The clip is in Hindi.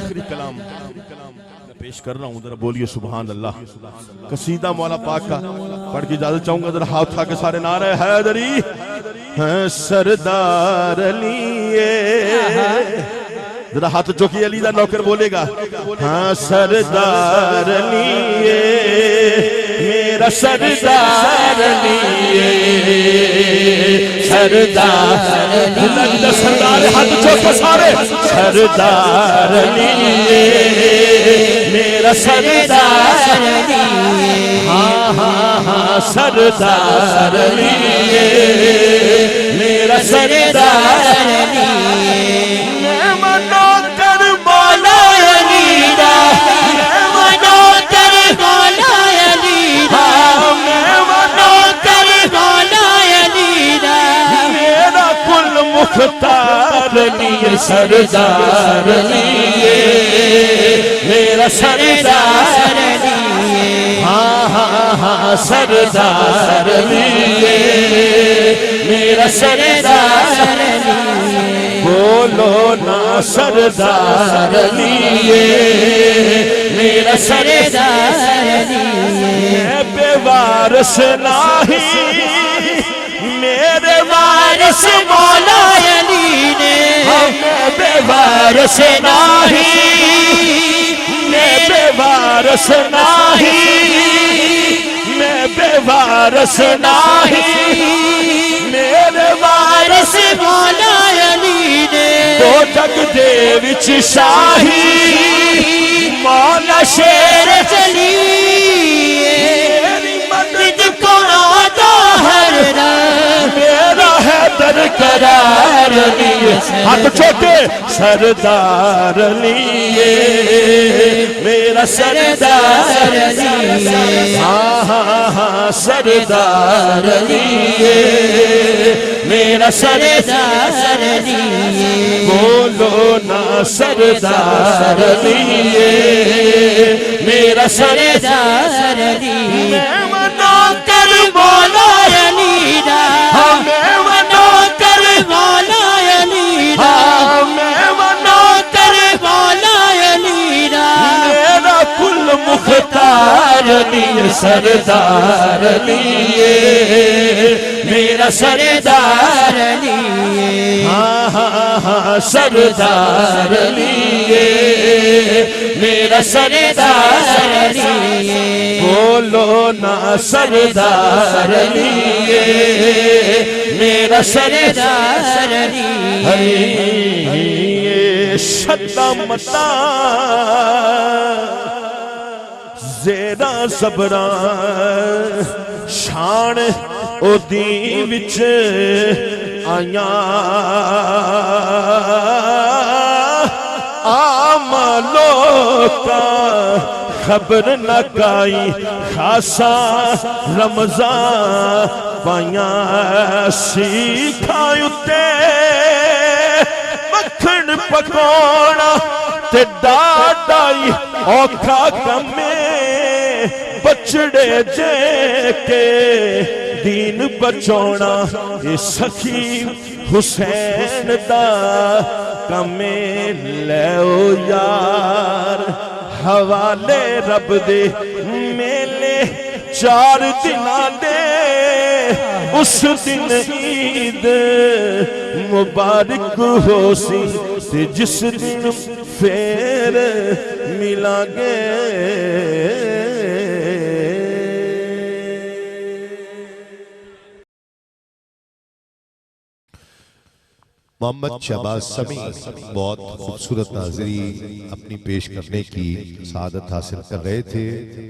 आखिरी कलाम पेश कर रहा हूँ, जरा बोलिए सुभान अल्लाह। कसीदा मौला पाक का पढ़ के इजाजत चाहूंगा। जरा हाथ उठा के सारे नारे हैदरी हैं सरदार अली, जरा हाथ चौकी अली दा नौकर बोलेगा हाँ सरदार अली मेरा सरदार अली, सरदार सरदार हाथ चौके सारे सरदार अली मेरा सरदार अली, हाँ हाँ हाँ सरदार अली मेरा सरदार अली। मैं मनोकर मौला अली दा, मैं मनोकर मौला अली दा, मैं मनोकर मौला अली दा, मेरा कुल मुख्तार अली सरदार अली मेरा सरदार अली, हाँ हाँ हाँ सरदार अली मेरा सरदार अली। बोलो ना सरदार अली मेरा सरदार अली। मैं बेवारस नाही मेरे वारिस मौला अली ने, मैं बेवारस नाही मैं बेवारस नाही मैं बेवारस नाही मेरे वारिस मौला अली ने। दो जग दे विच शाही मौला शेर चली, मदद को आता हर मेरा है दरकरार अली, हाथ छोटे सरदार अली मेरा सरदार अली, हाँ हाँ हाँ सरदार अली मेरा सरदार अली। बोलो ना सरदार अली मेरा सरदार अली। मैं मनोकर मौला अली दा, मैं मनोकर मौला अली दा, मैं मनोकर मौला अली दा, मेरा कुल मुख्तार अली सरदार अली मेरा सरदार अली, हाँ हाँ हाँ सरदार अली मेरा सरदार अली। बोलो ना सरदार अली मेरा सरदार अली। हरी शता मता ज़ेरा ज़बरा शान ओदी विच आया, आम लोका खबर न काई खासा रमज़ान पाया, सीखा उत्ते मक्खन पकाना ते डाडाई औखा कमे, बचड़े जे के दीन बचाना ये सखी हुसैन दा कमे। लो यार हवाले रब दे मेले चार दिना दे, उस दिन ईद मुबारक हो सी ते जिस दिन फेर मिलांगे। मोहम्मद शहबाज समी बहुत खूबसूरत नाज़री अपनी पेश करने की सआदत हासिल कर रहे थे।